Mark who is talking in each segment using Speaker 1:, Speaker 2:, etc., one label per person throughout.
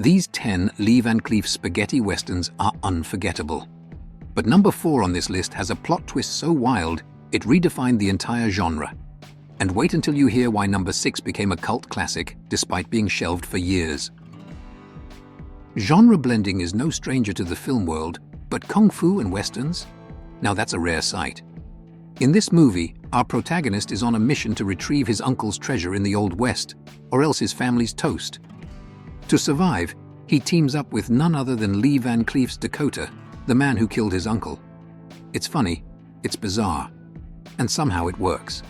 Speaker 1: These 10 Lee Van Cleef spaghetti westerns are unforgettable. But number 4 on this list has a plot twist so wild, it redefined the entire genre. And wait until you hear why number 6 became a cult classic despite being shelved for years. Genre blending is no stranger to the film world, but kung fu and westerns? Now that's a rare sight. In this movie, our protagonist is on a mission to retrieve his uncle's treasure in the Old West, or else his family's toast. To survive, he teams up with none other than Lee Van Cleef's Dakota, the man who killed his uncle. It's funny, it's bizarre, and somehow it works.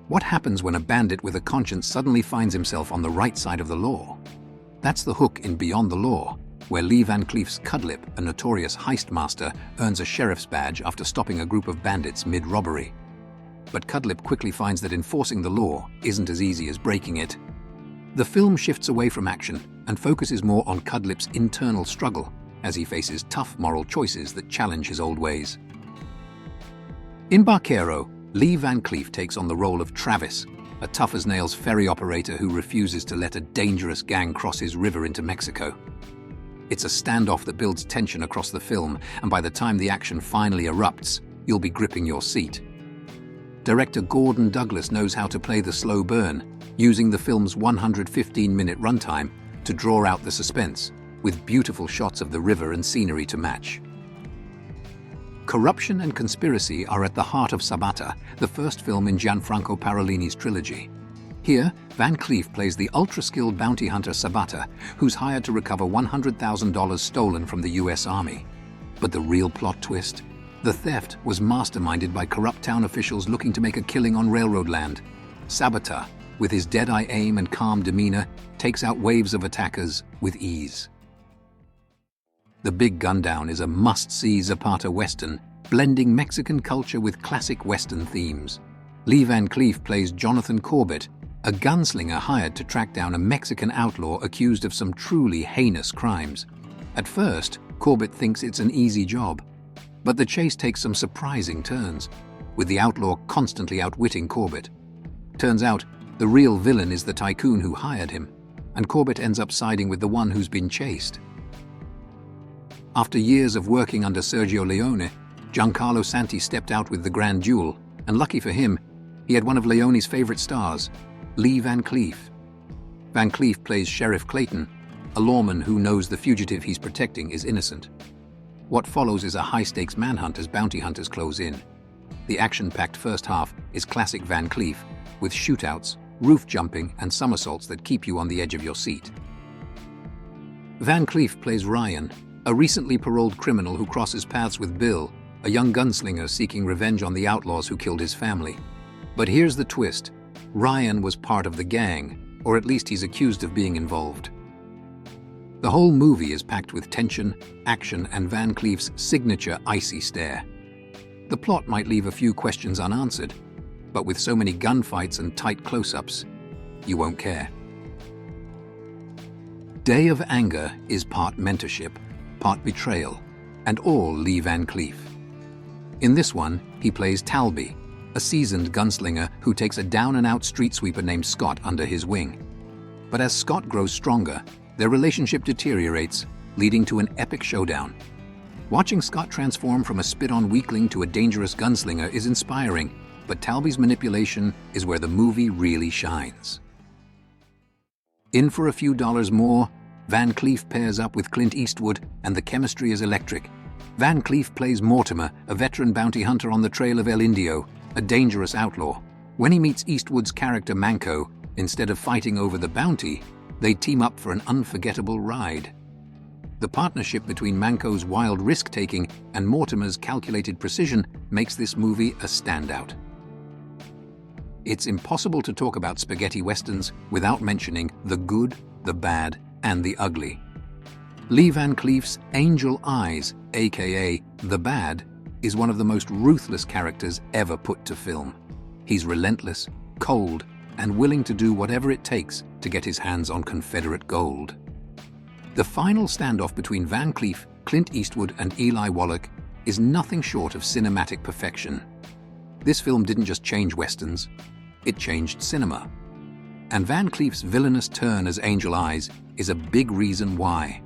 Speaker 1: What happens when a bandit with a conscience suddenly finds himself on the right side of the law? That's the hook in Beyond the Law, where Lee Van Cleef's Cudlip, a notorious heist master, earns a sheriff's badge after stopping a group of bandits mid-robbery. But Cudlip quickly finds that enforcing the law isn't as easy as breaking it. The film shifts away from action and focuses more on Cudlip's internal struggle as he faces tough moral choices that challenge his old ways. In Barquero, Lee Van Cleef takes on the role of Travis, a tough-as-nails ferry operator who refuses to let a dangerous gang cross his river into Mexico. It's a standoff that builds tension across the film, and by the time the action finally erupts, you'll be gripping your seat. Director Gordon Douglas knows how to play the slow burn, using the film's 115-minute runtime to draw out the suspense, with beautiful shots of the river and scenery to match. Corruption and conspiracy are at the heart of Sabata, the first film in Gianfranco Parolini's trilogy. Here, Van Cleef plays the ultra-skilled bounty hunter Sabata, who's hired to recover $100,000 stolen from the US Army. But the real plot twist? The theft was masterminded by corrupt town officials looking to make a killing on railroad land. Sabata, with his dead-eye aim and calm demeanor, takes out waves of attackers with ease. The Big Gundown is a must-see Zapata Western, blending Mexican culture with classic Western themes. Lee Van Cleef plays Jonathan Corbett, a gunslinger hired to track down a Mexican outlaw accused of some truly heinous crimes. At first, Corbett thinks it's an easy job, but the chase takes some surprising turns, with the outlaw constantly outwitting Corbett. Turns out, the real villain is the tycoon who hired him, and Corbett ends up siding with the one who's been chased. After years of working under Sergio Leone, Giancarlo Santi stepped out with the grand duel, and lucky for him, he had one of Leone's favorite stars, Lee Van Cleef. Van Cleef plays Sheriff Clayton, a lawman who knows the fugitive he's protecting is innocent. What follows is a high-stakes manhunt as bounty hunters close in. The action-packed first half is classic Van Cleef, with shootouts, roof jumping, and somersaults that keep you on the edge of your seat. Van Cleef plays Ryan, a recently paroled criminal who crosses paths with Bill, a young gunslinger seeking revenge on the outlaws who killed his family. But here's the twist. Ryan was part of the gang, or at least he's accused of being involved. The whole movie is packed with tension, action, and Van Cleef's signature icy stare. The plot might leave a few questions unanswered, but with so many gunfights and tight close-ups, you won't care. Day of Anger is part mentorship, part betrayal, and all Lee Van Cleef. In this one, he plays Talby, a seasoned gunslinger who takes a down-and-out street sweeper named Scott under his wing. But as Scott grows stronger, their relationship deteriorates, leading to an epic showdown. Watching Scott transform from a spit-on weakling to a dangerous gunslinger is inspiring, but Talby's manipulation is where the movie really shines. In for a few dollars more, Van Cleef pairs up with Clint Eastwood, and the chemistry is electric. Van Cleef plays Mortimer, a veteran bounty hunter on the trail of El Indio, a dangerous outlaw. When he meets Eastwood's character Manco, instead of fighting over the bounty, they team up for an unforgettable ride. The partnership between Manco's wild risk-taking and Mortimer's calculated precision makes this movie a standout. It's impossible to talk about spaghetti westerns without mentioning the good, the bad, and the ugly. Lee Van Cleef's Angel Eyes, aka The Bad, is one of the most ruthless characters ever put to film. He's relentless, cold, and willing to do whatever it takes to get his hands on Confederate gold. The final standoff between Van Cleef, Clint Eastwood, and Eli Wallach is nothing short of cinematic perfection. This film didn't just change westerns, it changed cinema. And Van Cleef's villainous turn as Angel Eyes is a big reason why.